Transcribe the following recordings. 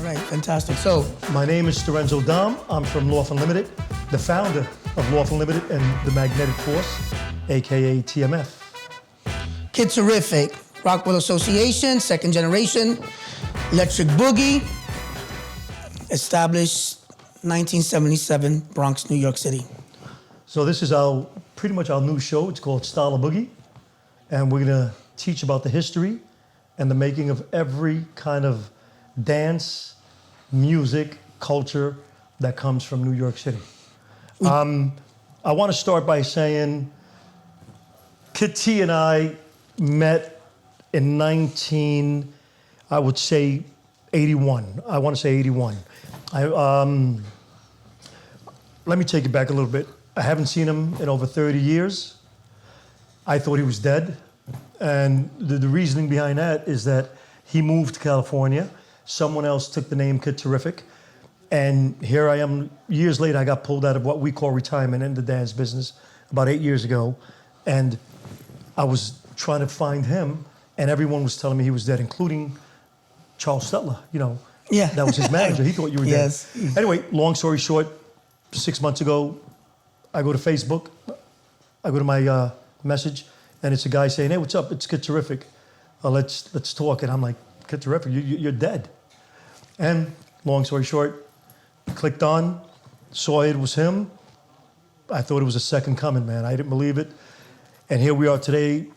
right, fantastic. So, My name is Storenzo Dom. I'm from Loft Unlimited, the founder of Loft Unlimited and the Magnetic Force, AKA TMF. Kid Terrific, Rockwell Association, second generation, Electric Boogie, established 1977, Bronx, New York City. So this is pretty much our new show. It's called Style of Boogie. And we're gonna teach about the history and the making of every kind of dance, music, culture that comes from New York City. I want to start by saying Kid T and I met in I would say 81. I want to say 81. Let me take it back a little bit. I haven't seen him in over 30 years. I thought he was dead. And the reasoning behind that is that he moved to California. Someone else took the name Kid Terrific. And here I am, years later, I got pulled out of what we call retirement in the dance business about 8 years ago. And I was trying to find him, and everyone was telling me he was dead, including Charles Stetler, Yeah. That was his manager. He thought you were dead. Yes. Anyway, long story short, 6 months ago, I go to Facebook, I go to my message, and it's a guy saying, "Hey, what's up? It's Kid Terrific. Let's talk." And I'm like, "Kid Terrific, you're dead." And long story short, clicked on, saw it was him. I thought it was a second coming, man. I didn't believe it. And here we are today,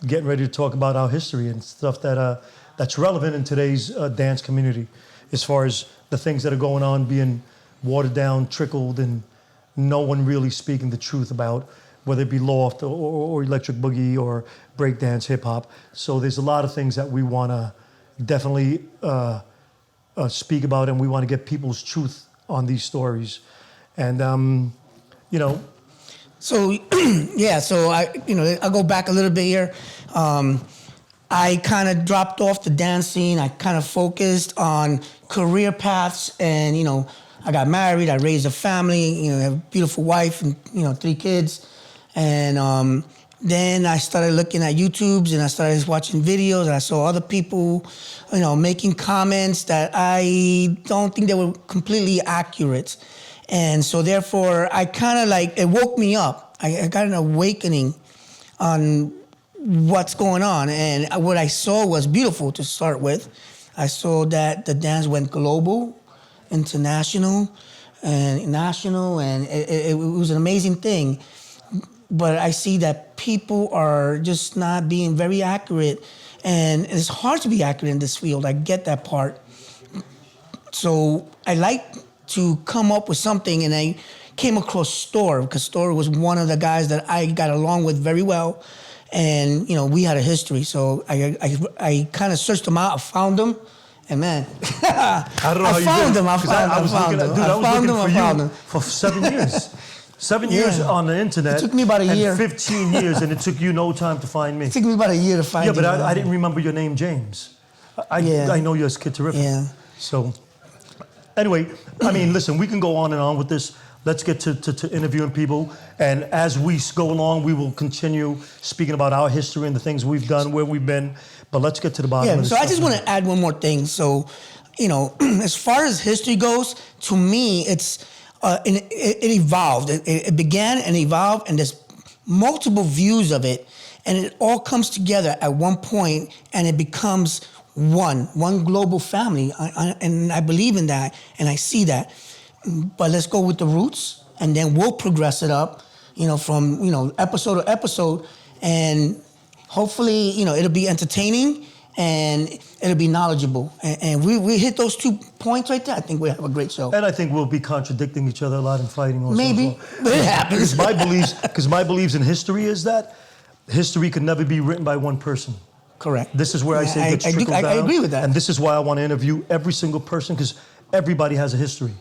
getting ready to talk about our history and stuff that's relevant in today's dance community, as far as the things that are going on being watered down, trickled, and no one really speaking the truth about, whether it be Loft or Electric Boogie or breakdance, hip hop. So there's a lot of things that we want to definitely speak about, and we want to get people's truth on these stories. And, So, yeah, so I'll go back a little bit here. I kind of dropped off the dance scene. I kind of focused on career paths, and, I got married, I raised a family, I have a beautiful wife and, 3 kids. And then I started looking at YouTubes, and I started watching videos, and I saw other people, making comments that I don't think they were completely accurate. And so therefore, I kind of it woke me up. I got an awakening on what's going on. And what I saw was beautiful to start with. I saw that the dance went global, international, and national, and it was an amazing thing. But I see that people are just not being very accurate, and it's hard to be accurate in this field. I get that part. So I like to come up with something, and I came across Store, because Store was one of the guys that I got along with very well, and we had a history. So I kind of searched him out. I found him, and man, I don't know how you found did. him. I was looking for you for 7 years. 7 years on the internet. It took me about a year. 15 years, and it took you no time to find me. It took me about a year to find you. Yeah, but I didn't remember your name, James. I know you as Kid Terrific. Yeah. So, anyway, listen, we can go on and on with this. Let's get to interviewing people. And as we go along, we will continue speaking about our history and the things we've done, where we've been. But let's get to the bottom of this. So I just want to add one more thing. So, as far as history goes, to me, it evolved. It began and evolved, and there's multiple views of it, and it all comes together at one point, and it becomes one global family. And I believe in that, and I see that. But let's go with the roots, and then we'll progress it up, from episode to episode, and hopefully, it'll be entertaining and it'll be knowledgeable. And we hit those 2 points right there. I think we'll have a great show. And I think we'll be contradicting each other a lot and fighting also. Maybe, but it happens. Because my beliefs in history is that history could never be written by one person. Correct. This is where I say it gets trickled down. I agree with that. And this is why I want to interview every single person, because everybody has a history.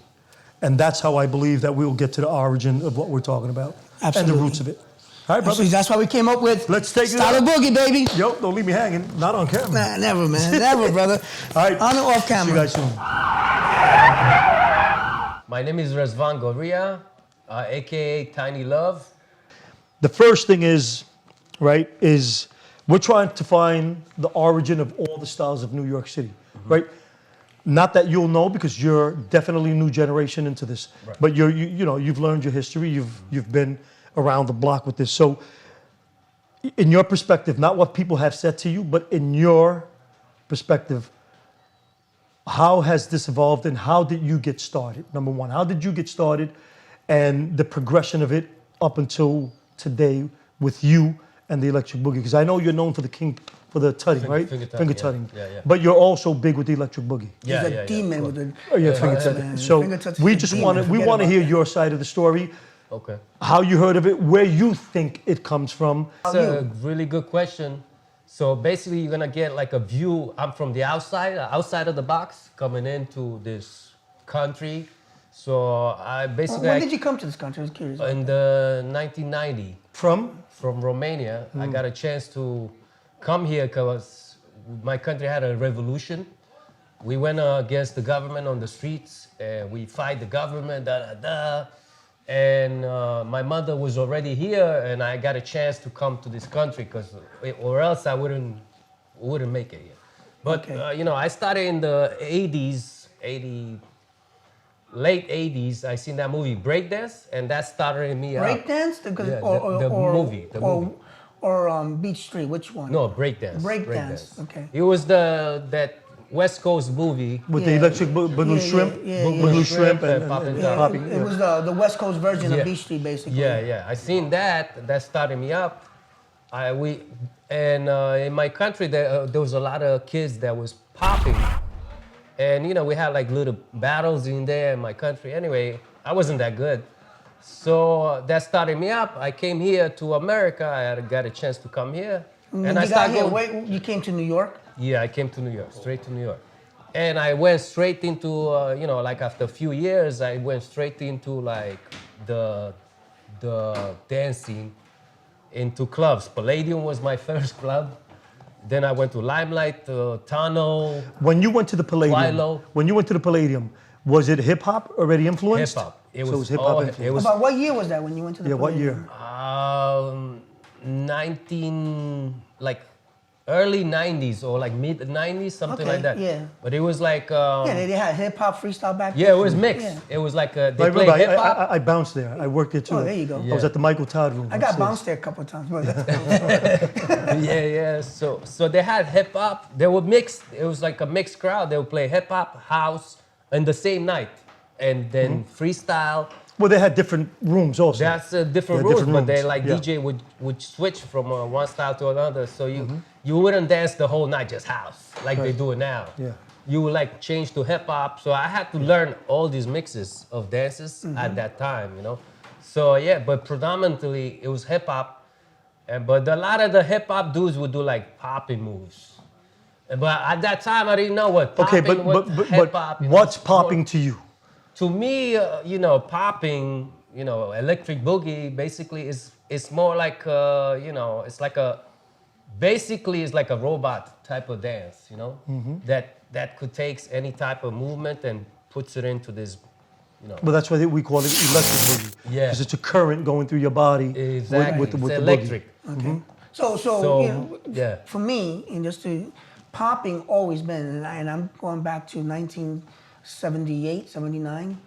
And that's how I believe that we'll get to the origin of what we're talking about. Absolutely. And the roots of it. All right, brother. That's why we came up with Let's take Style of Boogie, baby. Yo, don't leave me hanging. Not on camera. Nah, never, man. Never, brother. All right. On or off camera. See you guys soon. My name is Razvan Goria, a.k.a. Tiny Love. The first thing is we're trying to find the origin of all the styles of New York City, right? Not that you'll know because you're definitely a new generation into this, but you've learned your history. You've been around the block with this. So, in your perspective, not what people have said to you, but in your perspective, how has this evolved and how did you get started? Number one, how did you get started, and the progression of it up until today with you and the Electric Boogie? Because I know you're known for the tutting, right? Finger tutting. Yeah. But you're also big with the Electric Boogie. He's a demon with the Finger tutting. man. So Finger touch we is a just demon. want to Forget hear about your side of the story. Okay. How you heard of it, where you think it comes from. That's a really good question. So basically, you're gonna get like a view. I'm from the outside of the box, coming into this country. So I basically. When did you come to this country? I was curious. In the 1990. From Romania. I got a chance to come here because my country had a revolution. We went against the government on the streets, and we fight the government, And my mother was already here, and I got a chance to come to this country or else I wouldn't make it here. But I started in the 80s, late 80s. I seen that movie Breakdance, and that started me up. Breakdance? The movie. Or Beach Street, which one? No, Breakdance. Breakdance, okay. It was that West Coast movie. with the Electric Boogaloo Shrimp, Boogaloo Shrimp and popping. It was the West Coast version of Beach Street, basically. Yeah. I seen that. That started me up. In my country there was a lot of kids that was popping, and we had like little battles in there in my country. Anyway, I wasn't that good, so that started me up. I came here to America. I got a chance to come here, and I started going. Wait, you came to New York? Yeah, I came to New York, straight to New York. And I went straight into, like after a few years, I went straight into like the dancing, into clubs. Palladium was my first club. Then I went to Limelight, Tunnel. When you went to the Palladium, was it hip hop already influenced? Hip hop. It was hip hop influenced. About what year was that when you went to the Palladium? What year? Early 90s or like mid 90s, something like that. Yeah. But it was like. They had hip hop freestyle back then. Yeah, it was mixed. Yeah. It was like they played hip hop. I bounced there. I worked there too. Oh, there you go. I was at the Michael Todd room. I got upstairs. bounced there a couple of times. But Yeah. So they had hip hop. They were mixed. It was like a mixed crowd. They would play hip hop, house, in the same night, and then freestyle. Well, they had different rooms also. That's different rules, but they DJ would switch from one style to another. So you wouldn't dance the whole night just house like they do it now. Yeah. You would like change to hip hop. So I had to learn all these mixes of dances at that time, So yeah, but predominantly it was hip hop, but a lot of the hip hop dudes would do like popping moves. But at that time I didn't know what popping hip hop. What's popping to you? To me, popping, Electric Boogie basically it's more like it's like it's like a robot type of dance, that could take any type of movement and puts it into this, Well, that's why we call it Electric Boogie. Yeah. Because it's a current going through your body. Exactly. With It's the electric. boogie. okay. For me, and just to popping always been, and I'm going back to 1978, 79.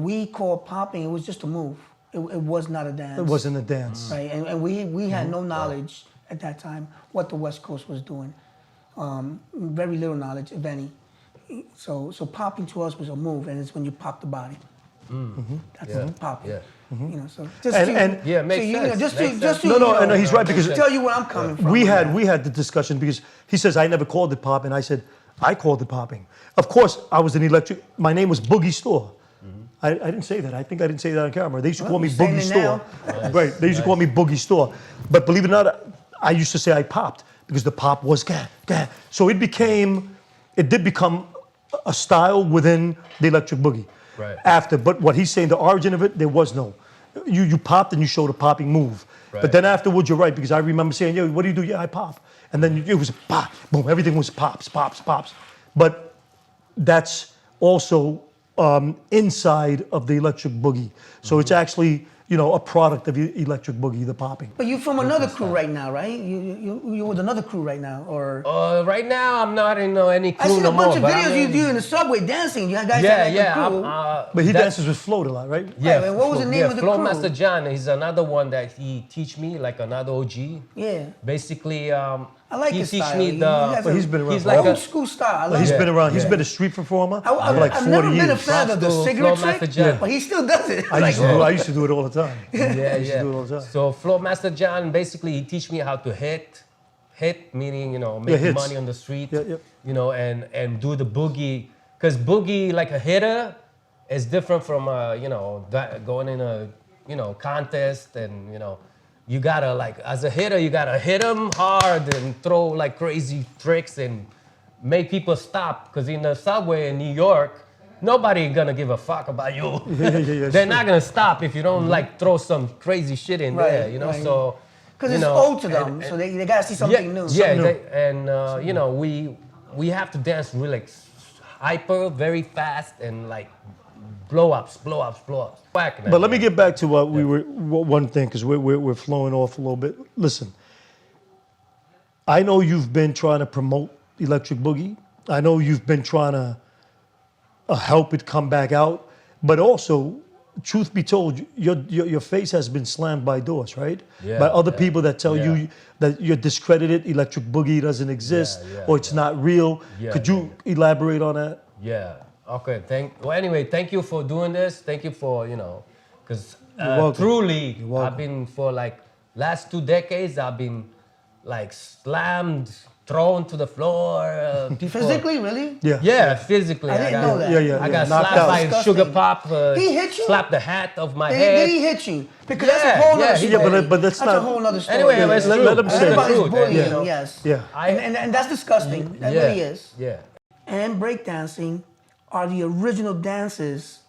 We called popping. It was just a move. It was not a dance. It wasn't a dance. Right, and we had no knowledge at that time what the West Coast was doing. Very little knowledge, if any. So popping to us was a move, and it's when you pop the body. That's popping. Yeah. So just makes sense. No, he's right because tell you where I'm coming from. we had the discussion because he says I never called it pop, and I said I called it popping. Of course, I was an electric. My name was Boogie Store. I didn't say that. I think I didn't say that on camera. They used to call me Boogie Store. Right. They used to call me Boogie Store. But believe it or not, I used to say I popped because the pop was gah, gah. So it did become a style within the Electric Boogie. Right. After, but what he's saying, the origin of it, there was no. You popped and you showed a popping move. Right. But then afterwards, you're right, because I remember saying, yo, what do you do? Yeah, I pop. And then it was pop, boom, everything was pops. But that's also inside of the Electric Boogie. So it's actually a product of Electric Boogie, the popping. But you from another crew right now, right? You with another crew right now, or? Right now, I'm not in any I crew seen no a bunch more. of but videos I'm you do in the subway dancing. You guys Yeah, have like yeah. a crew. But he that's- dances with Float a lot, right? Yeah, Right, what was the name of the Flow crew? Master John, he's another one that he teach me, like another OG. Yeah. Basically, I like he his teach style. me You the. guys But are he's been around He's for like a old a, school style. I But love he's it. been around. He's Yeah. been a street performer I, for like I've 40 never years. been a fan of the Flow cigarette Master trick, John. but he still does it. I used to do it all the time. Yeah, used to do it all the yeah. time. So Flow Master John, basically, he teach me how to hit meaning make hits. money on the street. Yeah, yeah. And do the boogie, because boogie like a hitter is different from going in a contest, and you gotta like as a hitter you gotta hit them hard and throw like crazy tricks and make people stop, because in the subway in New York. Nobody gonna give a fuck about you. Yeah, They're not gonna stop if you don't like throw some crazy shit in Right, there, right. So Because you it's know, old to them, and- so they gotta see something new. Yeah, Something and we have to dance really like hyper, very fast, and like blow ups. Whack, man. But let me get back to what we were one thing, because we're flowing off a little bit. Listen, I know you've been trying to promote Electric Boogie. I know you've been trying to help it come back out, but also, truth be told, your face has been slammed by doors, right? Yeah, by other yeah, people that tell yeah. you that you're discredited, Electric Boogie doesn't exist, Yeah, or it's not real. Yeah, Could you elaborate on that? Yeah. Okay. Anyway, thank you for doing this. Thank you for because welcome. truly, You're welcome. I've been for like last 2 decades. I've been like slammed, thrown to the floor. People, Physically, really? Yeah. Yeah, physically. I didn't know that. Yeah. I got knocked slapped out. by Disgusting. Sugar Pop. He hit you? Slapped the hat of my Did head. he hit you? Because that's a Yeah, whole yeah, other he story. did. But that's a not- whole other story. Anyway, it's true. let him say it. Everybody's True, bullying, you know. yes. Yeah. And that's disgusting. That yeah, really is. Yeah. And breakdancing are the original dances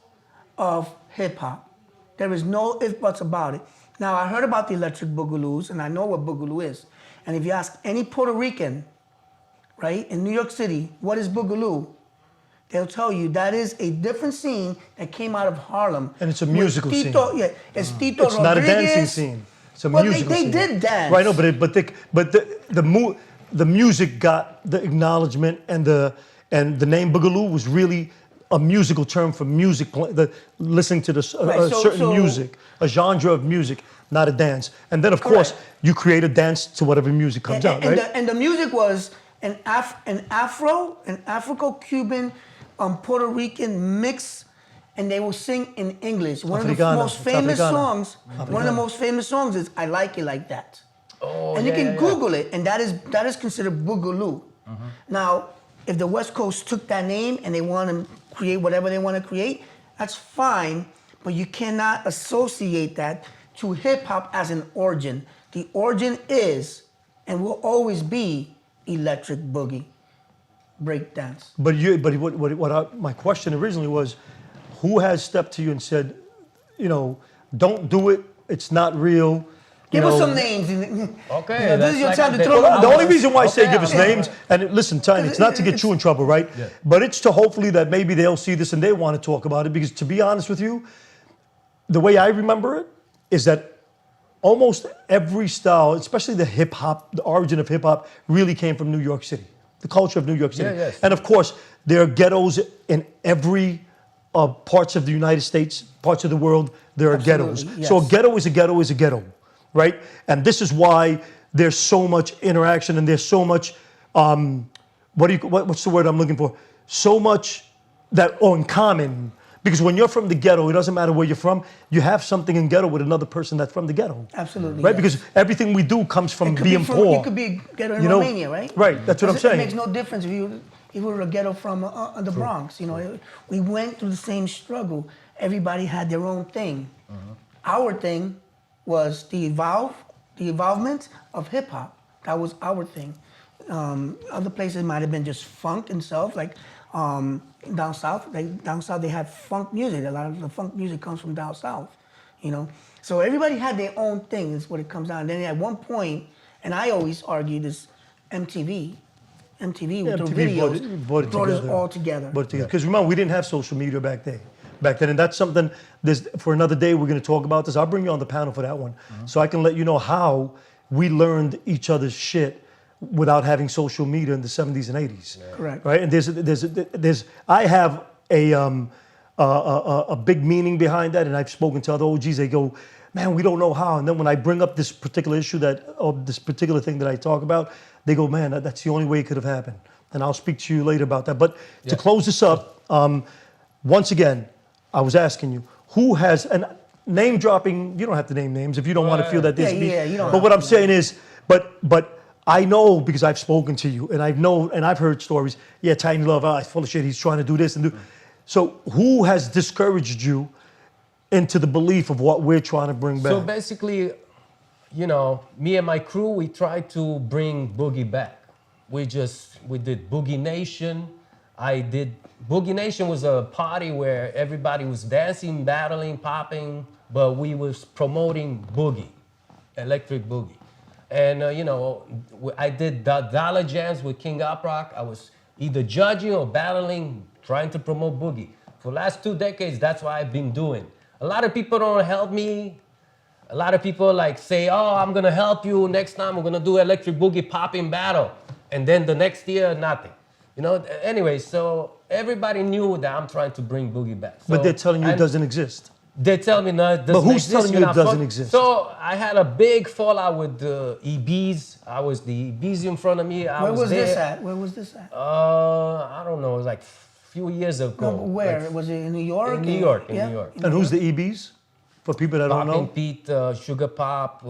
of hip hop. There is no ifs, buts about it. Now, I heard about the electric boogaloos, and I know what boogaloo is. And if you ask any Puerto Rican, right, in New York City, what is boogaloo? They'll tell you that is a different scene that came out of Harlem. And it's a with musical scene. Yeah, it's Tito It's not a dancing Rodriguez. scene. It's a Well, musical they scene. did dance. Right, no, the music got the acknowledgement, and the name Boogaloo was really a musical term for music, listening to Right, a so- certain so- music, a genre of music, not a dance. And then, of course, Correct. you create a dance to whatever music comes out, right? And the music was an Afro-Cuban, Puerto Rican mix, and they will sing in English. One of the Africana. most It's famous Africana. songs. One of the Africana. most famous songs is "I Like It Like That," Oh, and you yeah, can yeah. Google it, and that is considered boogaloo. Now, if the West Coast took that name and they want to create whatever they want to create, that's fine, but you cannot associate that to hip hop as an origin. The origin is and will always be electric boogie, breakdance. But my question originally was, who has stepped to you and said, don't do it, it's not real. Give you us know. some names. Okay, This that's is your like time a to bit- throw Well, them The out. only reason why I say Okay, give us okay. names, and listen, Tiny, it's not to get you in trouble, right? Yeah. But it's to hopefully that maybe they'll see this and they want to talk about it. Because to be honest with you, the way I remember it is that almost every style, especially the hip hop, the origin of hip hop, really came from New York City, the culture of New York City. Yeah, yes. And of course, there are ghettos in every parts of the United States, parts of the world. There are Absolutely, ghettos. So a yes. ghetto is a ghetto is a ghetto, right? And this is why there's so much interaction and there's so much, what's the word I'm looking for? So much in common. Because when you're from the ghetto, it doesn't matter where you're from, you have something in ghetto with another person that's from the ghetto. Absolutely, Right? yes. Because everything we do comes from It could being be from, poor. You could be ghetto in You know, Romania, right? right, that's what I'm saying. It makes no difference if you were a ghetto from the Bronx. We went through the same struggle. Everybody had their own thing. Our thing was the evolvement of hip hop. That was our thing. Other places might have been just funk itself, like down south. Down south they had funk music. A lot of the funk music comes from down south, So everybody had their own thing. Is what it comes down. And then at one point, and I always argue this, MTV with their videos brought it brought us together. all together. Because remember, we didn't have social media back then. back then. And that's something, for another day, we're going to talk about this. I'll bring you on the panel for that one. So I can let you know how we learned each other's shit without having social media in the 70s and 80s. Yeah. Correct. Right? And I have a big meaning behind that, and I've spoken to other OGs, they go, man, we don't know how. And then when I bring up this particular issue or this particular thing that I talk about, they go, man, that's the only way it could have happened. And I'll speak to you later about that. But to close this up, once again, I was asking you, who has, and name dropping, you don't have to name names if you don't want to feel that this you don't but what I'm saying is, but I know because I've spoken to you and I've heard stories, yeah, Tiny Love, he's full of shit, he's trying to do this and do. So who has discouraged you into the belief of what we're trying to bring back? So basically, me and my crew, we tried to bring Boogie back. We did Boogie Nation. Boogie Nation was a party where everybody was dancing, battling, popping, but we was promoting Boogie, electric Boogie. And, I did Dollar Jams with King Up Rock. I was either judging or battling, trying to promote Boogie. For the last 2 decades, that's what I've been doing. A lot of people don't help me. A lot of people say, oh, I'm gonna help you. Next time we're gonna do electric boogie popping battle. And then the next year, nothing. Anyway, so everybody knew that I'm trying to bring Boogie back. But they're telling you it doesn't exist. They tell me no, it doesn't But who's exist. telling you it doesn't exist? So I had a big fallout with the EBs. I was the EBs in front of me. Where was this at? Where was this at? I don't know. It was like a few years ago. No, where? Was it in New York? In New York, in New York. And who's the EBs? For people that don't Popping know? Pete, Sugar Pop,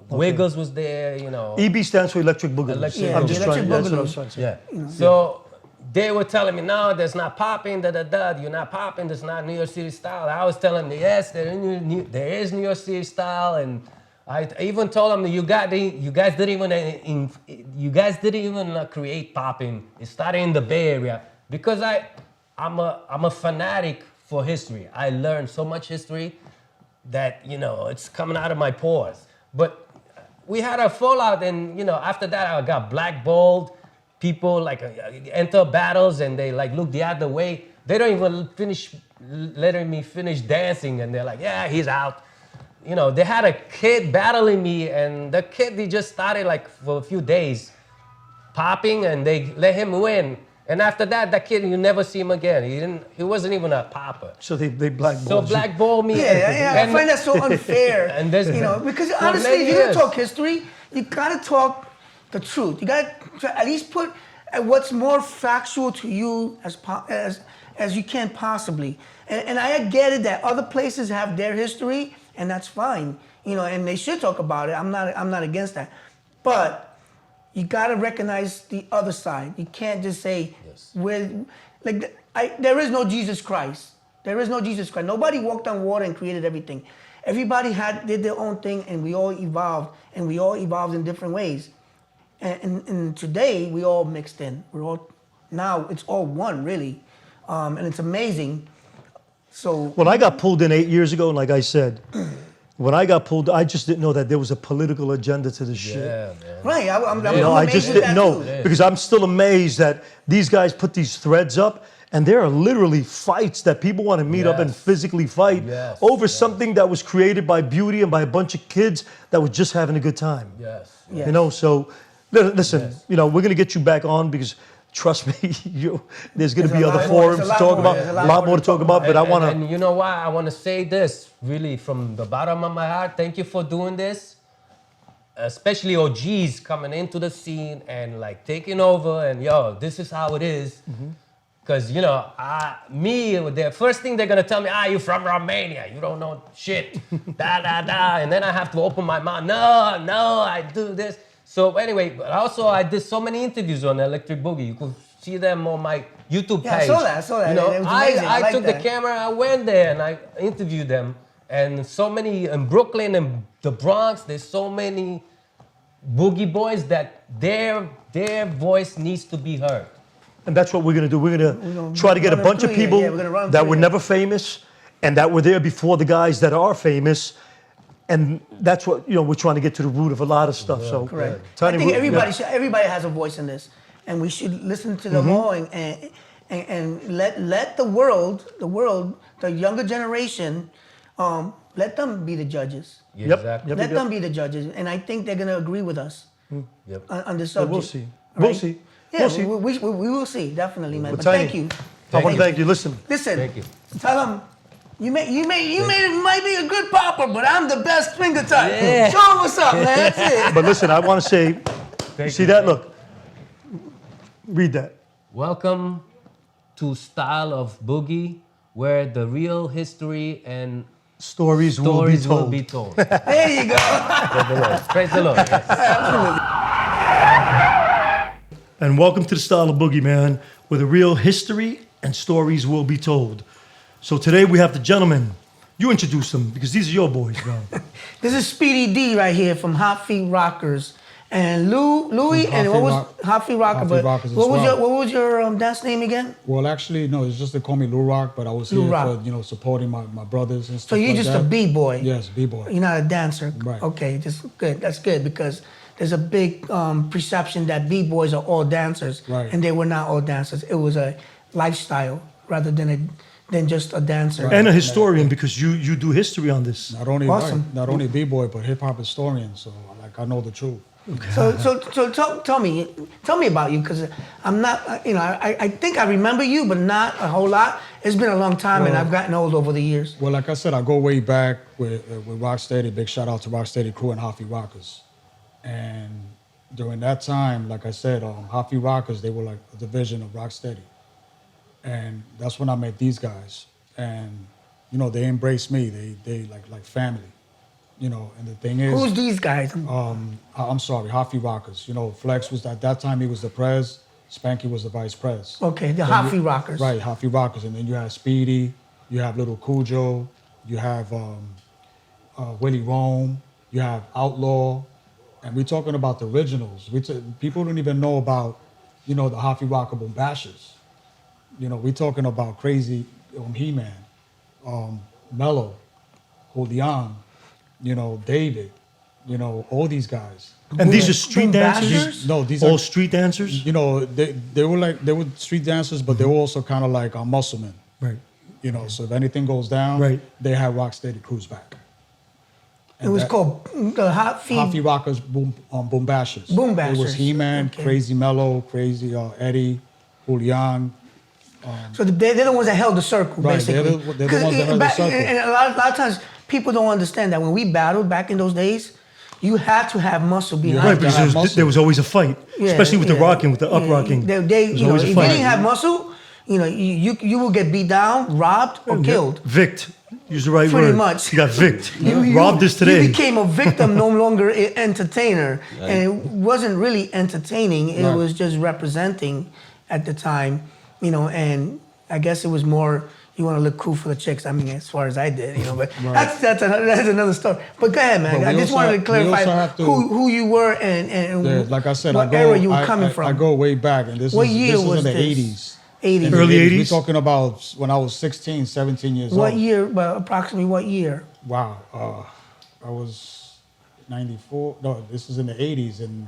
Wiggles was there, EB stands for Electric Boogaloo. Electric I'm just Boogaloo. trying, that's what I was trying to say. Yeah. So they were telling me, no, that's not popping, you're not popping, that's not New York City style. I was telling them, yes, there is New York City style, and I even told them that you guys didn't even create popping. It started in the Bay Area because I'm a fanatic for history. I learned so much history that it's coming out of my pores. But we had a fallout, and after that I got blackballed. People enter battles and they look the other way. They don't even letting me finish dancing, and they're like, yeah, he's out. They had a kid battling me, and the kid, he just started for a few days popping, and they let him win. And after that kid, you never see him again. He wasn't even a popper. So they blackballed So you. blackball me. Yeah. I find that so unfair. And there's, because for honestly, many if you're gonna years. talk history, you gotta talk the truth. You gotta at least put what's more factual to you as you can possibly. And I get it that other places have their history, and that's fine. And they should talk about it. I'm not against that. But you gotta recognize the other side. You can't just say there is no Jesus Christ. There is no Jesus Christ. Nobody walked on water and created everything. Everybody did their own thing, and we all evolved, in different ways. And today we all mixed in. Now it's all one, really, and it's amazing. So when I got pulled in 8 years ago, and like I said, when I got pulled, I just didn't know that there was a political agenda to this shit. Yeah, man. right, I'm I just amazed with didn't that know too. because I'm still amazed that these guys put these threads up, and there are literally fights that people want to meet up and Yes. physically fight Yes, over yes. something that was created by beauty and by a bunch of kids that were just having a good time. Yes. Yes. So listen, Yes. we're gonna get you back on because trust me, there's gonna There's be a other lot more- forums there's to a lot talk more- about, there's a lot more to talk about. But I want And you know why? I want to say this really from the bottom of my heart. Thank you for doing this. Especially OGs coming into the scene and taking over, and this is how it is. Because the first thing they're gonna tell me, you're from Romania, you don't know shit, and then I have to open my mouth. No, I do this. So anyway, but also I did so many interviews on Electric Boogie. You could see them on my YouTube page. Yeah, I saw that. It was amazing. I I like took that. the camera, I went there and I interviewed them. And so many in Brooklyn and the Bronx, there's so many Boogie boys that their voice needs to be heard. And that's what we're gonna do. We're gonna try to get a run bunch them of through people here. Yeah, we're gonna run that through were here. never famous and that were there before the guys that are famous. And that's what we're trying to get to the root of a lot of stuff. So Correct. Tiny, I think everybody has a voice in this, and we should listen to them all and let the world, the younger generation, let them be the judges. Yeah, Yep, exactly. yep. Let them be the judges, and I think they're gonna agree with us Yep. on this So subject. we'll see. All We'll right? see. Yeah, We'll see. we will see definitely, man. Well, But Tiny, thank you. I want to thank you. Listen, Listen, Thank you. tell them you might be a good popper, but I'm the best finger type. Yeah. Show them what's up, man. That's it. but listen, I want to say, you Thank see you, that? man. Look, read that. Welcome to Style of Boogie, where the real history and Stories will be told. There you go. Praise the Lord. Praise the Lord. Yes. And welcome to the Style of Boogie, man, where the real history and stories will be told. So today we have the gentlemen. You introduce them because these are your boys, bro. This is Speedy D right here from Hot Feet Rockers. And Louis, and what was Hot Feet Rocker? Hot Feet But Rockers as what was well. your dance name again? Well, actually, no, it's just they call me Lou Rock, but I was Lou here Rock. for, supporting my brothers and stuff So you're like just that. a b-boy. Yes, b-boy. You're not a dancer. Right. Okay, just good. That's good because there's a big perception that b-boys are all dancers, Right. and they were not all dancers. It was a lifestyle rather than just a dancer. Right. And a historian because you do history on this. Not only Awesome. not only b-boy, but hip hop historian. So I know the truth. So tell me about you because I'm not, I think I remember you, but not a whole lot. It's been a long time, and I've gotten old over the years. Well, like I said, I go way back with Rocksteady. Big shout out to Rocksteady crew and Hot Feet Rockers. And during that time, like I said, Hot Feet Rockers, they were like a division of Rocksteady. And that's when I met these guys. And, they embraced me. They like family. And the thing is, Who's these guys? I'm sorry, Hot Feet Rockers. Flex was at that time he was the prez, Spanky was the vice prez. Okay, the Hot Feet Rockers. Right, Hot Feet Rockers, and then you have Speedy, you have Little Cujo, you have Willie Rome, you have Outlaw, and we're talking about the originals. People don't even know about, the Hot Feet Rocker Boom Bashers. We're talking about Crazy He-Man, Mello, Julian. David, all these guys. And these are street Boom dancers? bashers? No, these All are, street dancers? they were street dancers, but they were also kind of like muscle men. Right. So if anything goes down, Right. they had Rocksteady crews back. It was called the Hot Feet. Hot Feet Rockers Boom Bashers. Boom It was Bashers. He-Man, Okay. Crazy Mello, Crazy Eddie, Julian. So they're the ones that held the circle, Right, basically. they're the ones that held the circle. And a lot of times, people don't understand that when we battled back in those days, you had to have muscle behind Right, you. because have there was, muscle. there was always a fight, especially with the rocking, with the up rocking. They, There was if always a you fight. didn't have muscle, you will get beat down, robbed, or killed. Vicked. Use the right Pretty word. much. You got vicked. You- Robbed this today. You became a victim, no longer an entertainer. And it wasn't really entertaining. It Right. was just representing at the time, and I guess it was more, you want to look cool for the chicks. I mean, as far as I did, but that's another story. But go ahead, man. But I we just also wanted to have- we clarify also have to- who you were and Yeah, like I said, what I go, era you were I- coming I, from. I go way back, and What year this was is in the this? 80s. 80s. In the Early 80s? We're talking about when I was 16, 17 years What old. year? Well, approximately what year? Wow. I was 94. No, this is in the 80s. And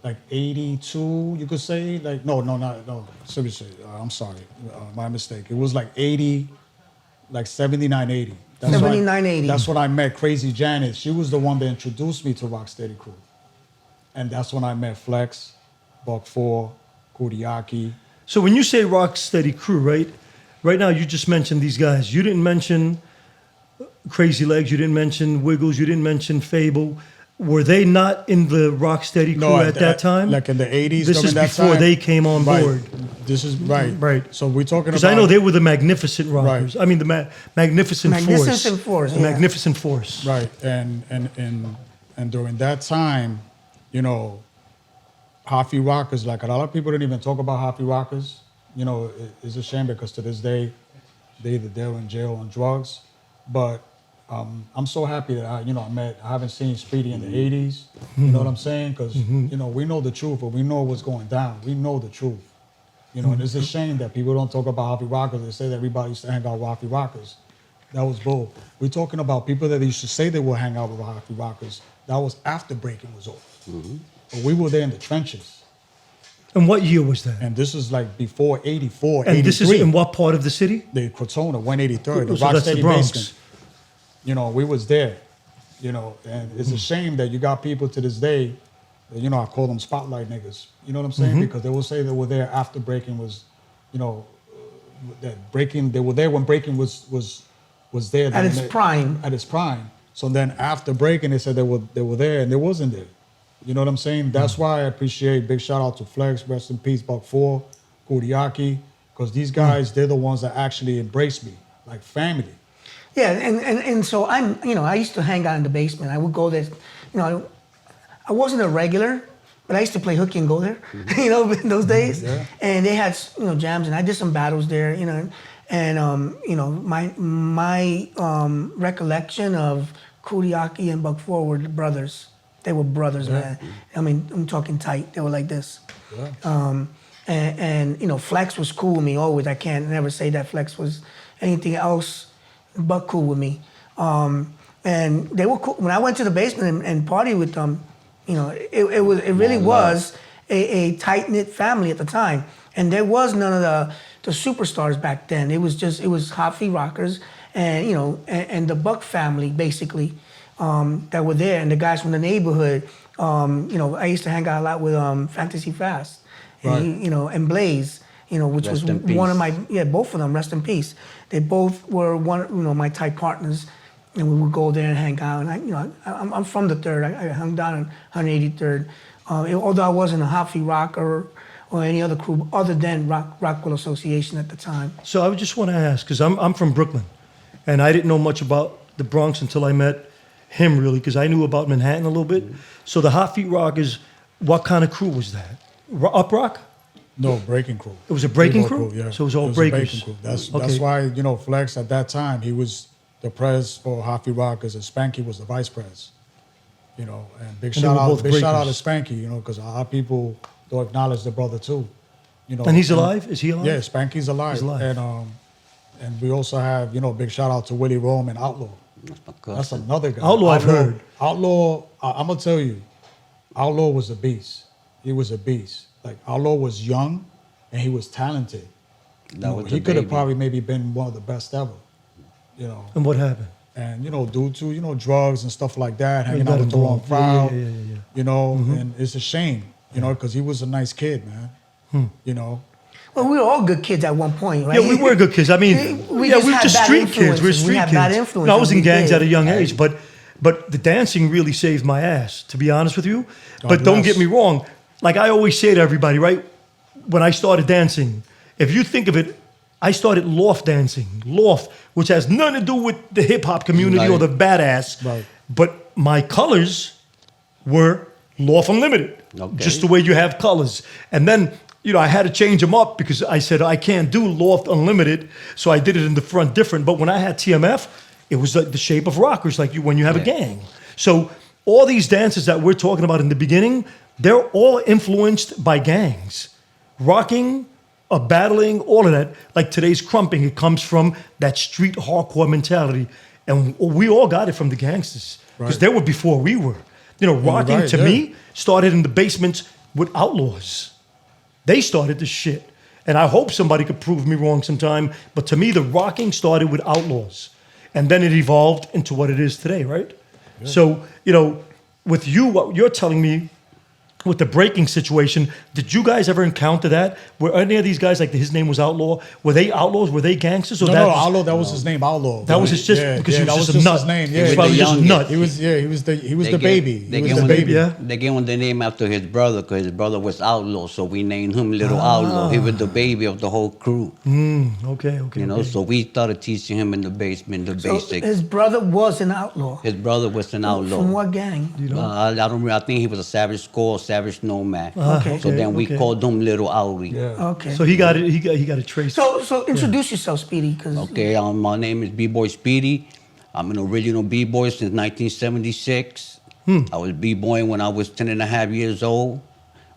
like 82, you could say. Like, no. Seriously, I'm sorry. My mistake. It was like 80, like 79, 80. 79, 80. That's when I met Crazy Janet. She was the one that introduced me to Rocksteady Crew. And that's when I met Flex, Buck 4, Kuriaki. So when you say Rocksteady crew, right? Right now, you just mentioned these guys. You didn't mention Crazy Legs. You didn't mention Wiggles. You didn't mention Fable. Were they not in the Rocksteady crew at that time? Like in the 80s. This during is that before time? they came on Right. board. This is right. Right. So we're talking about. Because I know they were the Magnificent Rockers. Right. I mean, the Magnificent Force. Magnificent Force, The yeah. Magnificent Force. Right, and during that time, Hot Feet Rockers, like a lot of people didn't even talk about Hot Feet Rockers. It's a shame because to this day, they're in jail on drugs. But I'm so happy that I haven't seen Speedy in the 80s. You know what I'm saying? Because, we know the truth, but we know what's going down. We know the truth. And it's a shame that people don't talk about Hot Feet Rockers. They say that everybody used to hang out with Hot Feet Rockers. That was bull. We're talking about people that used to say they would hang out with Hot Feet Rockers. That was after breaking was over. But we were there in the trenches. And what year was that? And this is like before 84, And 83. this is in what part of the city? The Crotona, 183rd, the So that's the Rocksteady Bronx. basement. You know, we was there. You know, and it's a shame that you got people to this day that, you know, I call them spotlight niggas. You know what I'm saying? Because they will say they were there after breaking was, you know, that breaking, they were there when breaking was there. At its prime. At its prime. So then after breaking, they said they were there and they wasn't there. You know what I'm saying? That's why I appreciate, big shout out to Flex, rest in peace, Buck 4, Kuriaki, because these guys, they're the ones that actually embraced me, like family. Yeah, and so I used to hang out in the basement. I would go there, I wasn't a regular, but I used to play hooky and go there, in those days. Yeah. And they had, jams, and I did some battles there, and my recollection of Kuriaki and Buck 4 were brothers. They were brothers, man. I mean, I'm talking tight. They were like this. Yeah. And Flex was cool with me always. I can't never say that Flex was anything else but cool with me. And they were cool. When I went to the basement and partied with them, it really was a tight-knit family at the time. And there was none of the superstars back then. It was Hot Feet Rockers and, and the Buck family, basically, that were there. And the guys from the neighborhood, I used to hang out a lot with Fantasy Fast, and, and Blaze, which Rest was in peace. one of my, both of them, rest in peace. They both were my tight partners, and we would go there and hang out. And I'm from the third. I hung down on 183rd. Although I wasn't a Hot Feet Rocker or any other crew other than Rockwell Association at the time. So I would just want to ask, because I'm from Brooklyn, and I didn't know much about the Bronx until I met him, really, because I knew about Manhattan a little bit. So the Hot Feet Rockers, what kind of crew was that? Up Rock? No, breaking crew. It was a breaking Bebo crew? Yeah. So it was all a breakers. breaking crew. That's Okay. why, Flex at that time, he was the pres for Hot Feet Rockers and Spanky was the vice pres. And big they shout were out, both big shout out to breakers. Spanky, because a lot of people don't acknowledge the brother too. And he's alive? Is he alive? Yeah, Spanky's alive. He's alive. And we also have, big shout out to Willie Rome and Outlaw. That's my That's cousin. another guy. Outlaw, I've heard. Outlaw, I'm gonna tell you, Outlaw was a beast. He was a beast. Like Outlaw was young, and he was talented. That was He the could have baby. probably maybe been one of the best ever. And what happened? And due to drugs and stuff like that, He hanging got out with the wrong involved. Yeah, crowd. yeah. And it's a shame, because he was a nice kid, man. Well, we were all good kids at one point, right? Yeah, we were good kids. I mean, We yeah, just we were had just bad street kids. We were influences. We street had kids. bad influences. No, I was in We gangs did. at a young age, but the dancing really saved my ass, to be honest with you. God But don't bless. get me wrong. Like I always say to everybody, right? When I started dancing, if you think of it, I started Loft dancing. Loft, which has nothing to do with the hip hop community or Right. the badass. Right. But my colors were Loft Unlimited. Okay. Just the way you have colors. And then, I had to change them up because I said I can't do Loft Unlimited. So I did it in the front different. But when I had TMF, it was like the shape of rockers, like when you have a Yeah. gang. So all these dances that we're talking about in the beginning, they're all influenced by gangs. Rocking, battling, all of that. Like today's crumping, it comes from that street hardcore mentality. And we all got it from the gangsters. Because Right. they were before we were. Rocking right, to yeah. me started in the basements with outlaws. They started the shit. And I hope somebody could prove me wrong sometime. But to me, the rocking started with outlaws. And then it evolved into what it is today, right? So, with you, what you're telling me with the breaking situation, did you guys ever encounter that? Were any of these guys, like his name was Outlaw, were they outlaws? Were they gangsters? Or No, that no, was- Outlaw. That was his name, Outlaw. That was just because he that was just a nut. his name. He Yeah, was He probably was just a the nut. he was the baby. He was the baby. Yeah. They gave him the name after his brother because his brother was Outlaw, so we named him Little Outlaw. He was the baby of the whole crew, Okay. So we started teaching him in the basement the So basics. his brother was an outlaw. His brother was an outlaw. From what gang? I don't remember. I think he was a Savage Skull, Savage Nomad. Okay. So then we okay. called him Little Owlie. Yeah. Okay. So he got it. He got a trace. So introduce yourself, Speedy, because Okay, my name is B-Boy Speedy. I'm an original B-Boy since 1976. I was B-Boying when I was 10 and a half years old,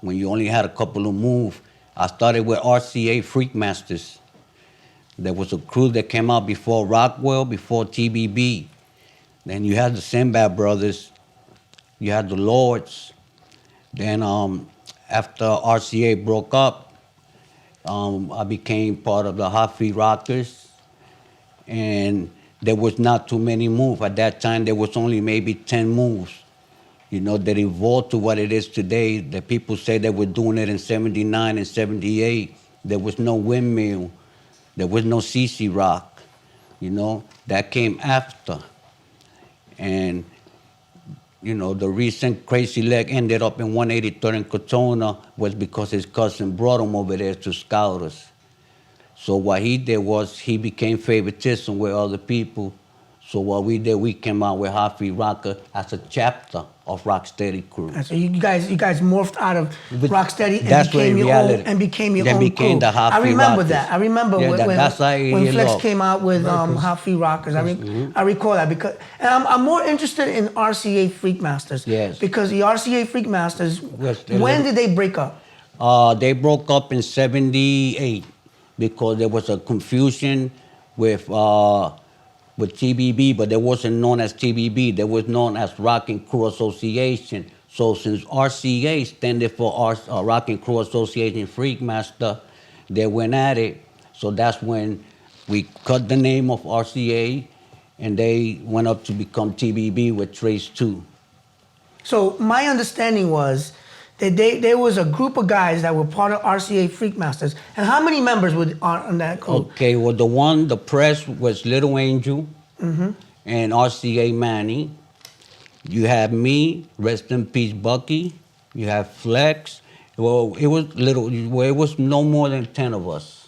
when you only had a couple of moves. I started with RCA Freakmasters. There was a crew that came out before Rockwell, before TBB. Then you had the Sinbad Brothers. You had the Lords. Then after RCA broke up, I became part of the Hot Feet Rockers, and there was not too many moves. At that time, there was only maybe 10 moves. That evolved to what it is today. The people say they were doing it in 79 and 78. There was no windmill. There was no CC rock. That came after. And, the recent Crazy Leg ended up in 183rd and Cortona was because his cousin brought him over there to scout us. So what he did was he became favoritism with other people. So what we did, we came out with Hot Feet Rocker as a chapter of Rocksteady crew. And so you guys morphed out of Rocksteady and became your own became crew. the Hot Feet I remember Rockers. that. I remember when Flex came out with Hot Feet Rockers. I recall that and I'm more interested in RCA Freakmasters. Yes. Because the RCA Freakmasters, when did they break up? They broke up in 78 because there was a confusion with TBB, but they wasn't known as TBB. They was known as Rockin' Crew Association. So since RCA standed for Rockin' Crew Association Freakmaster, they went at it. So that's when we cut the name of RCA, and they went up to become TBB with Trace 2. So my understanding was that there was a group of guys that were part of RCA Freakmasters. And how many members were on that crew? Okay, well, the press was Little Angel and RCA Manny. You have me, rest in peace, Bucky. You have Flex. Well, it was no more than 10 of us.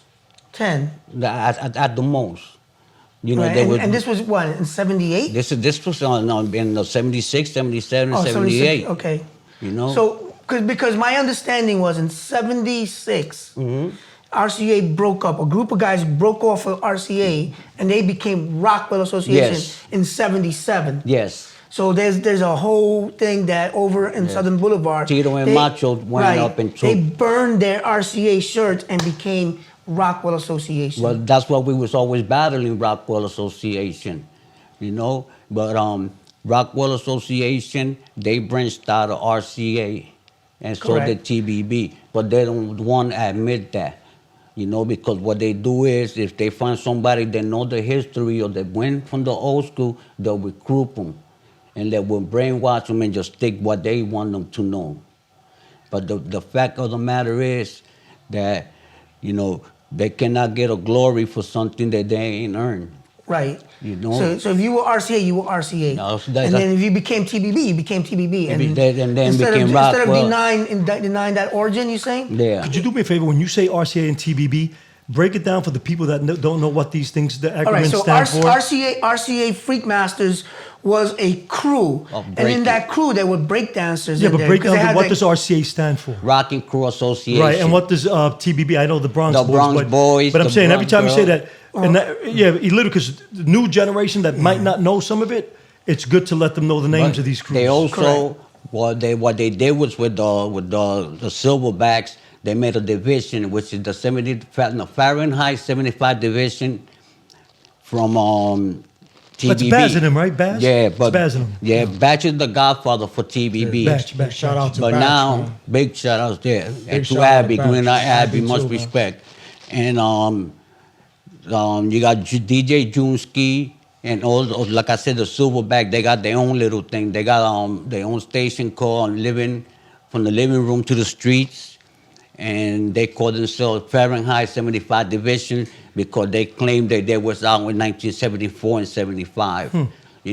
10? At the most. Right. And this was what, in 78? This was in 76, 77, 78. 76, okay. So, because my understanding was in 76, RCA broke up. A group of guys broke off of RCA, and they became Rockwell Association in 77. Yes. So there's a whole thing that over in Southern Boulevard, Tito and Macho went up and they burned their RCA shirts and became Rockwell Association. Well, that's what we was always battling, Rockwell Association, But Rockwell Association, they branched out of RCA, and so did TBB. But they don't want to admit that, because what they do is if they find somebody that know the history or that went from the old school, they'll recruit them. And they will brainwash them and just take what they want them to know. But the fact of the matter is that, they cannot get a glory for something that they ain't earned. Right. So if you were RCA, you were RCA. No, and then if you became TBB, you became TBB. And then instead became Rockwell. Instead of denying that origin, you saying? Yeah. Could you do me a favor? When you say RCA and TBB, break it down for the people that don't know what these things, the acronyms stand for. RCA Freakmasters was a crew. And in that crew, there were breakdancers. Yeah, but break down, what does RCA stand for? Rockin' Crew Association. Right, and what does TBB? I know the Bronx Boys. The Bronx Boys. But I'm saying every time Girl. you say that, literally, because the new generation that might not know some of it, it's good to let them know the names of these crews. They also, what they did was with the Silverbacks, they made a division, which is the Fahrenheit 75 division from TBB. That's Baz in him, right? Baz? Yeah, but Baz in him. Yeah, Batch is the godfather for TBB. Batch. Shout out to But Batch, now, man. big shout outs there. And shout to out Abby, to Batch. Green Eye Abby, Abby much too, man. respect. And you got DJ Junski and all those, like I said, the Silverback, they got their own little thing. They got their own station called From the Living Room to the Streets. And they call themselves Fahrenheit 75 Division because they claimed that they was out in 1974 and 75.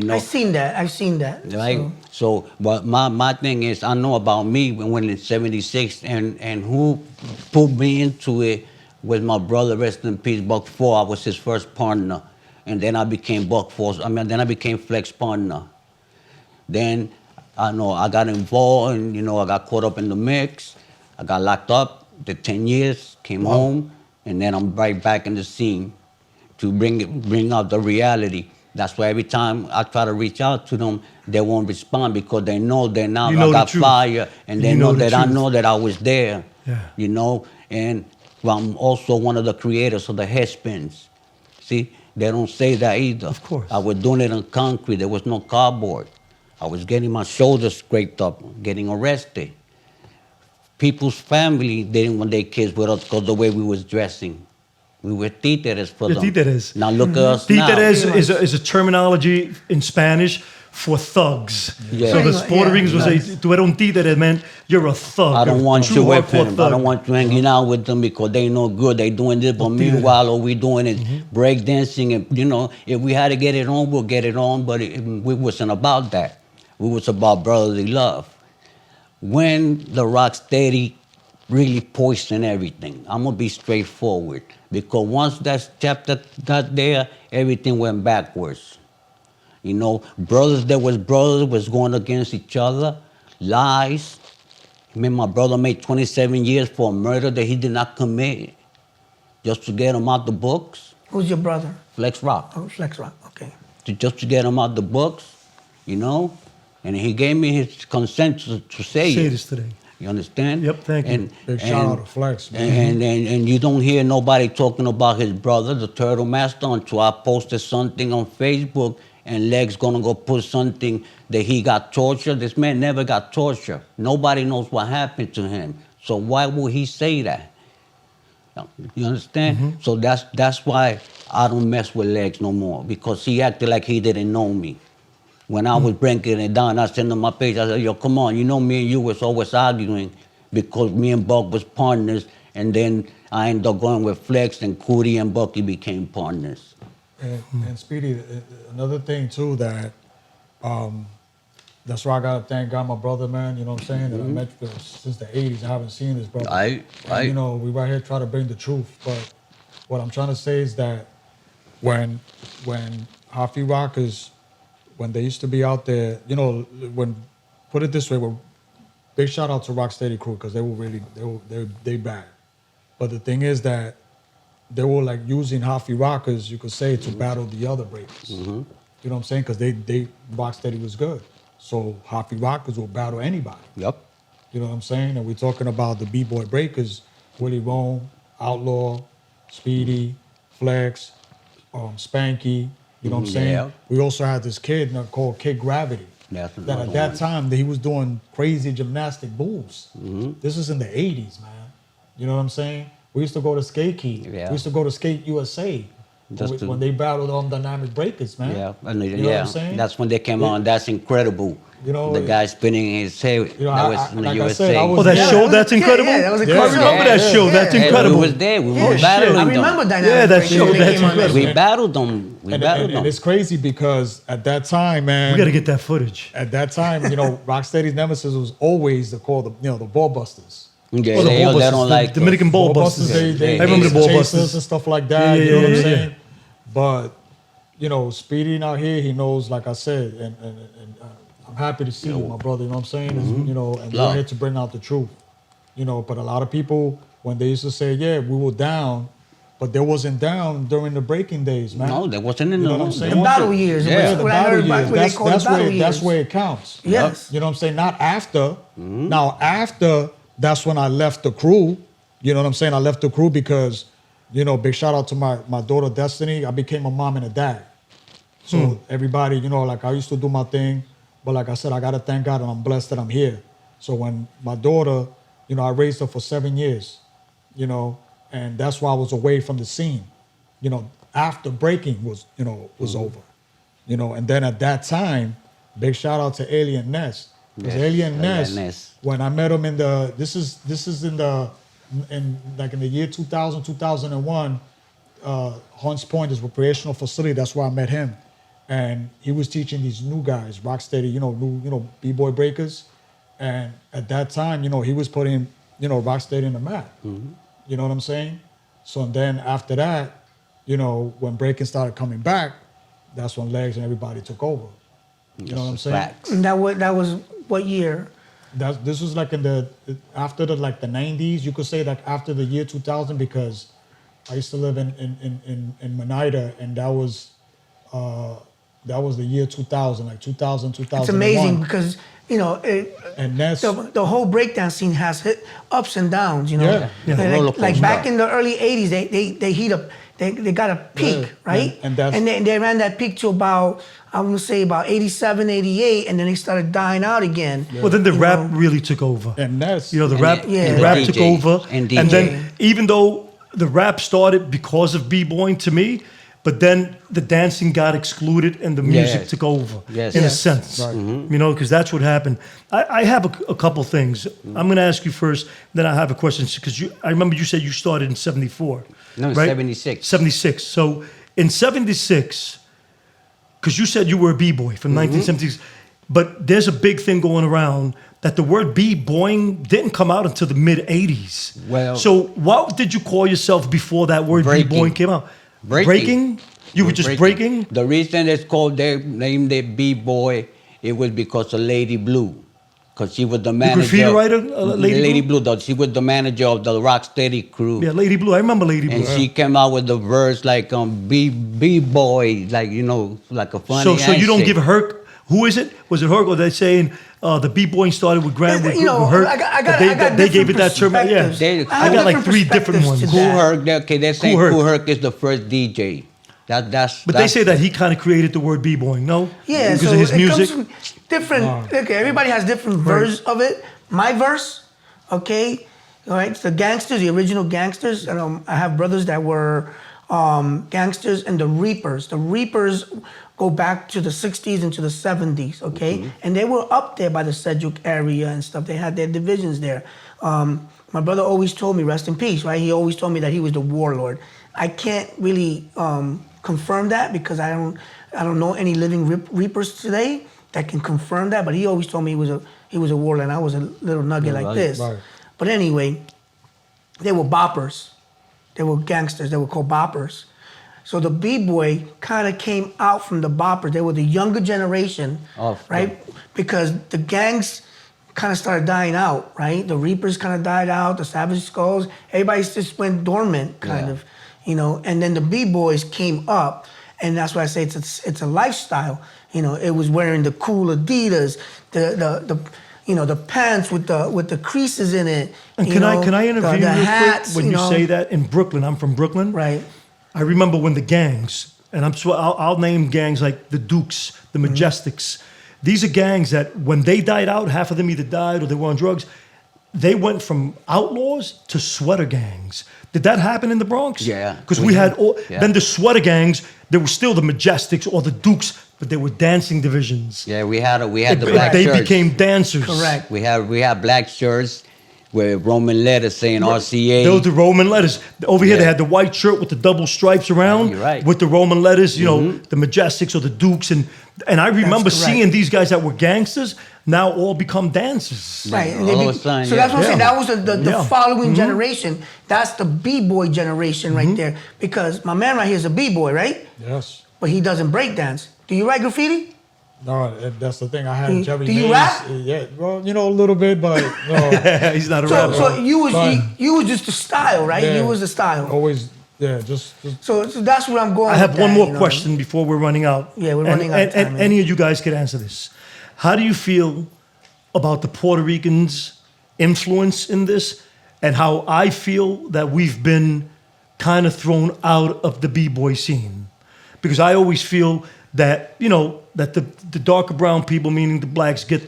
I've seen that. Right? So but my thing is, I know about me when in 76, and who put me into it was my brother, rest in peace, Buck 4. I was his first partner. And then I became Buck 4. Then I became Flex partner. Then I got involved and, I got caught up in the mix. I got locked up, did 10 years, came home, and then I'm right back in the scene to bring out the reality. That's why every time I try to reach out to them, they won't respond because they know that now I got fired, and they know that I know that I was there, and I'm also one of the creators of the headspins. See, they don't say that either. Of course. I was doing it on concrete. There was no cardboard. I was getting my shoulders scraped up, getting arrested. people's family, they didn't want their kids with us because the way we was dressing. We were títeres for Yeah, them. títeres. Now look at us now. Títeres is a terminology in Spanish for thugs. Yeah. So the Yeah. Puerto Ricans would say, "Tu eres un títere," meant you're a thug. I don't want True you with hardcore them. I thug. don't want you hanging out with them because they no good. They doing this, but meanwhile, all we doing is break dancing. And if we had to get it on, we'll get it on. But we wasn't about that. We was about brotherly love. When the rock steady really poisoned everything, I'm gonna be straightforward because once that chapter got there, everything went backwards. Brothers that was brothers was going against each other, lies. My brother made 27 years for a murder that he did not commit, just to get him out the books. Who's your brother? Flex Rock, Oh, Flex Rock. Okay. just to get him out the books, and he gave me his consent to say Say it. this today. You understand? Yep, thank you. Big shout out to Flex, man. And you don't hear nobody talking about his brother, the Turtle Master, until I posted something on Facebook and Leg's gonna go put something that he got tortured. This man never got tortured. Nobody knows what happened to him. So why would he say that? You understand? So that's why I don't mess with Legs no more, because he acted like he didn't know me. When I was breaking it down, I sent him my page. I said, yo, come on, me and you was always arguing because me and Buck was partners, and then I ended up going with Flex, and Cootie and Bucky became partners. And Speedy, another thing too that's why I gotta thank God, my brother, man. You know what I'm saying? That I met since the '80s. I haven't seen this brother. Right. And, we right here try to bring the truth. But what I'm trying to say is that when Hafi Rockers, when they used to be out there, put it this way, big shout out to Rocksteady crew because they were really they bad. But the thing is that they were like using Hafi Rockers, you could say, to battle the other breakers. You know what I'm saying? Because they Rocksteady was good. So Hafi Rockers will battle anybody. Yep. You know what I'm saying? And we're talking about the B-boy breakers, Willie Rome, Outlaw, Speedy, Flex, Spanky. You know what I'm saying? Yeah. We also had this kid called Kid Gravity. That's That another at that one. time he was doing crazy gymnastic moves. This is in the 80s, man. You know what I'm saying? We used to go to Skate Key. Yeah. We used to go to Skate USA when they battled on Dynamic Breakers, man. Yeah, You know what I'm saying? that's when they came on. That's incredible. The guy spinning his head. You know, that was in the like I USA. said, I was Oh, that there. show? That's incredible. Yeah, that was I incredible. remember that show. That's Yeah, incredible. we was there. We Oh, were shit. battling I them. remember Dynamic Yeah, that Breakers show, when they that's came on incredible. there. We battled them. We battled And them. it's crazy because at that time, man. We got to get that footage. At that time, Rocksteady's nemesis was always the ball busters. Yeah, Oh, the they ball don't busters, like Dominican us. ball Ball busters. busters, they I remember the ball chase busters. us and stuff like that. Yeah, you know what I'm yeah, saying? But Speedy out here, he knows, like I said, and I'm happy to see you, my brother. You know what I'm saying? And we're Love. here to bring out the truth. But a lot of people, when they used to say, "Yeah, we were down," but they wasn't down during the breaking days, man. No, they wasn't in You the know what I'm room. saying? The battle years. Yeah. Yeah, the When I battle heard about years. when they call it battle years. That's where it counts. Yes. You know what I'm saying? Not after. Now, after, that's when I left the crew. You know what I'm saying? I left the crew because, big shout out to my daughter, Destiny. I became a mom and a dad. So everybody, like I used to do my thing. But like I said, I got to thank God and I'm blessed that I'm here. So when my daughter, I raised her for 7 years, and that's why I was away from the scene. After breaking was over. And then at that time, big shout out to Alien Ness. Because Yes, Alien Alien Ness, Ness. when I met him in the year 2000, 2001, Hunts Point is recreational facility. That's where I met him. And he was teaching these new guys, Rocksteady, new B-boy breakers. And at that time, he was putting, Rocksteady in the map. You know what I'm saying? So then after that, when breaking started coming back, that's when Legs and everybody took over. You know what I'm saying? Facts. And that was what year? This was like after the 90s, you could say, like after the year 2000, because I used to live in Monida, and that was the year 2000, like 2000, 2001. It's amazing because And that's the whole breakdown scene has hit ups and downs. Yeah. Yeah. And Roller like coaster. back in the early '80s, they they got a peak, Yeah, right? and that's- they ran that peak to about, I'm gonna say about 87, 88, and then they started dying out again. Well, then the You rap know? really took over. And that's You know, the And rap, the- Yeah. the rap and took DJ, over, and and DJ. then even though the rap started because of b-boying to me, but then the dancing got excluded and the music Yes. took over, Yes. in a Yes. sense. Right. You know, because that's what happened. I have a couple things. I'm going to ask you first, then I have a question because I remember you said you started in '74. No, right? 76. 76. So in '76, because you said you were a b-boy from 1970s, but there's a big thing going around that the word b-boying didn't come out until the mid 80s. Well- so what did you call yourself before that word Breaking. b-boying came out? Breaking. You were just breaking? The reason it's called, they named it B-Boy, it was because of Lady Blue. Because she was the manager. graffiti writer, Lady Blue? Blue, she was the manager of the Rocksteady crew. Yeah, Lady Blue. I remember Lady Blue. And she came out with the verse like B-Boy, like, you know, like a funny So you don't handshake. give Herc. Who is it? Was it Herc or they saying the b-boying started with Grant with, You know, with Herc? I got But they gave it that term. Yeah. different They- perspectives. I got like three different perspectives ones. to Kool that. Herc, okay, they're saying Kool Herc. Kool Herc is the first DJ. But they say that he kind of created the word b-boying, no? Yeah, Because so of his it music. comes from different. Okay, everybody has different versions of it. My verse, okay, all right. It's the gangsters, the original gangsters. And, I have brothers that were gangsters, and the Reapers. The Reapers go back to the '60s and to the '70s, okay, and they were up there by the Sedgwick area and stuff. They had their divisions there. My brother always told me, rest in peace, right? He always told me that he was the warlord. I can't really confirm that because I don't know any living Reapers today that can confirm that. But he always told me he was a warlord, and I was a little nugget like right, this. right. But anyway, they were boppers. They were gangsters. They were called boppers. So the b-boy kind of came out from the boppers. They were the younger generation, right? Because the gangs kind of started dying out, right? The Reapers kind of died out. The Savage Skulls, everybody just went dormant, kind of, you know. And then the b-boys came up, and that's why I say it's a lifestyle. You know, it was wearing the cool Adidas, the you know, the pants with the creases in it. And you can know, I intervene the real hats, quick when you know. say that in Brooklyn? I'm from Brooklyn. Right. I remember when the gangs, and I'll name gangs like the Dukes, the Majestics. These are gangs that when they died out, half of them either died or they were on drugs. They went from outlaws to sweater gangs. Did that happen in the Bronx? Yeah. Because we had Yeah. then the sweater gangs. There were still the Majestics or the Dukes, but they were dancing divisions. Yeah, we had the black They shirts. became dancers. Correct. We had black shirts with Roman letters saying RCA. Those the Roman letters. Over here, they Yeah. had the white shirt with the double stripes around, You're right. with the Roman letters. You know, the Majestics or the Dukes, and I remember correct. seeing these guys that were gangsters now all become dancers. Right. and All they of a sudden, so that's what I'm saying. yeah. That was the Yeah. following generation. That's the b-boy generation right there. Because my man right here is a b-boy, right? Yes. But he doesn't break dance. Do you write graffiti? No, that's the thing. I had Chevy do you Mays. rap? Yeah, well, you know, a little bit, but no. He's not a So, rapper. so you was But- you was just the style, right? Yeah. You was the style. Always, yeah, just So that's what I'm going. I have with one that, more you know? question before we're running out. Yeah, we're And- running out of and, time, And man. any of you guys could answer this. How do you feel about the Puerto Ricans' influence in this, and how I feel that we've been kind of thrown out of the b-boy scene? Because I always feel that, you know, that the darker brown people, meaning the blacks, get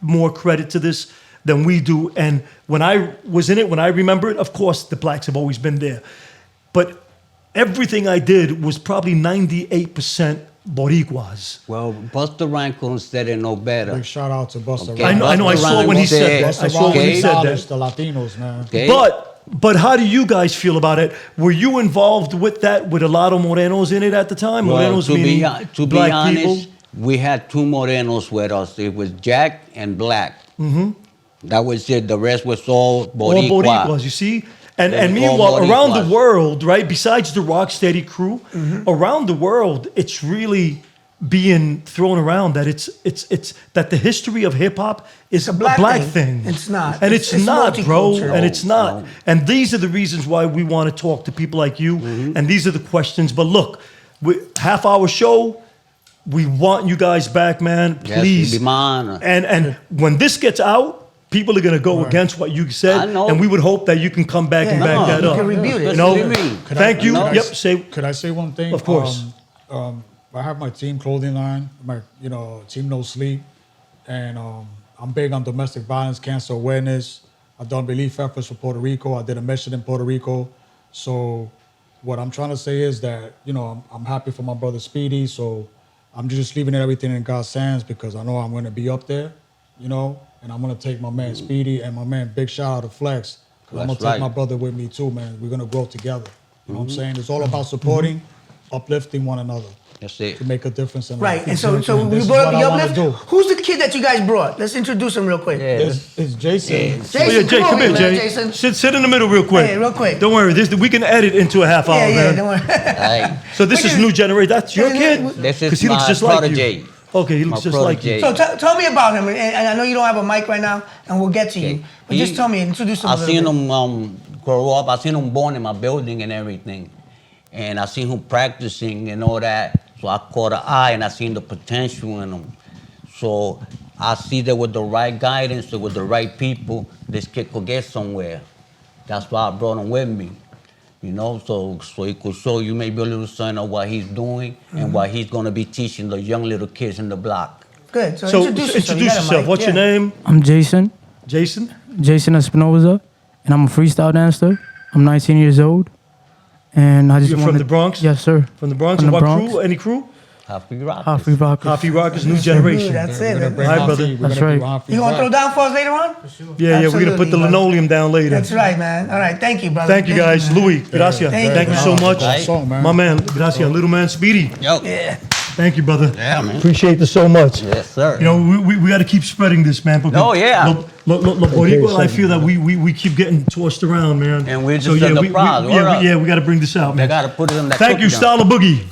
more credit to this than we do. And when I was in it, when I remember it, of course, the blacks have always been there. But everything I did was probably 98% Boricuas. Well, Busta Rhymes said it no better. big shout out to Busta Okay. I know. I Busta saw when he Rhymes said that. I saw when he said acknowledged that. the Latinos, man. Okay? But how do you guys feel about it? Were you involved with that, with a lot of Morenos in it at the time? Well, Morenos meaning to be black honest, people? we had two Morenos with us. It was Jack and Black. Mm-hmm. That was it. The rest was all Boricua. All Boricuas, you see? And They were meanwhile, all around Boricuas. the world, right, besides the Rocksteady crew, around the world, it's really being thrown around that it's that the history of hip hop is a a black black thing. thing. It's not. And It's- it's, it's not, bro. multicultural. And it's not. No. And these are the reasons why we want to talk to people like you. And these are the questions. But look, half-hour show. We want you guys back, man. Yes, Please. it'd be my honor. And when this gets out, people are gonna go against what you said, I know. and we would hope that you can come back and back that you up. can rebuke it. You know, What do you mean? thank you. I- Yep. Say. Could I say one thing? Of course. I have my team clothing line, my team No Sleep, and I'm big on domestic violence, cancer awareness. I've done relief efforts for Puerto Rico. I did a mission in Puerto Rico. So what I'm trying to say is that I'm happy for my brother Speedy. So I'm just leaving everything in God's hands because I know I'm going to be up there, and I'm going to take my man Speedy and my man Big shout out to Flex. Because I'm going That's to take right. my brother with me too, man. We're going to grow together. You know what I'm saying? It's all about supporting, uplifting one another That's it. to make a difference in Right, life. and so And we this is brought up what the I wanna uplift. do. Who's the kid that you guys brought? Let's introduce him real quick. Yeah. It's Jason. Jason, Oh, yeah, Jay, come over here, man, Jay. Jason. Sit in the middle real quick. Hey, real quick. Don't worry, we can edit into a half hour, Yeah, man. don't worry. Hey, So this is new generation. That's your kid? this Because is he looks my just like protege. you. Okay, he looks My just like you. protege. So tell me about him, and I know you don't have a mic right now, and we'll get to you. Okay. But just tell me, introduce him a I little seen bit. him grow up. I seen him born in my building and everything, and I seen him practicing and all that. So I caught an eye and I seen the potential in him. So I see that with the right guidance and with the right people, this kid could get somewhere. That's why I brought him with me. So he could show you maybe a little something of what he's doing and what he's gonna be teaching the young little kids in the block. Good. So, So introduce yourself. You got a yourself. mic. What's your Yeah. name? I'm Jason Espinoza, and I'm a freestyle dancer. I'm 19 years old, and I just You're from wanted- the Bronx? Yes, sir. From the Bronx? From and the what Bronx. crew? Any crew? Happy rock. Happy Rockers. Coffee Rockers, new generation. That's We're it. gonna bring Hi, Humphrey- brother. we're That's gonna do right. Humphrey You gonna back. throw down for us later on? Yeah, we're gonna put the Absolutely, brother. linoleum down later. That's right, man. All right, thank you, brother. Thank you guys. man. Louis, gracias. Thank Thank you, you so man. much. Right. Song, man. My man, gracias. Little man, Speedy. Yo. Yeah. Thank you, brother. Yeah, man. Appreciate this so much. Yes, sir. We got to keep spreading this, man. Because Oh, yeah. Boricua, I feel that we keep getting tossed around, man. And we're just in the prize. we got to bring this out, They man. gotta put it in that Thank you, cookie dough. Style of Boogie.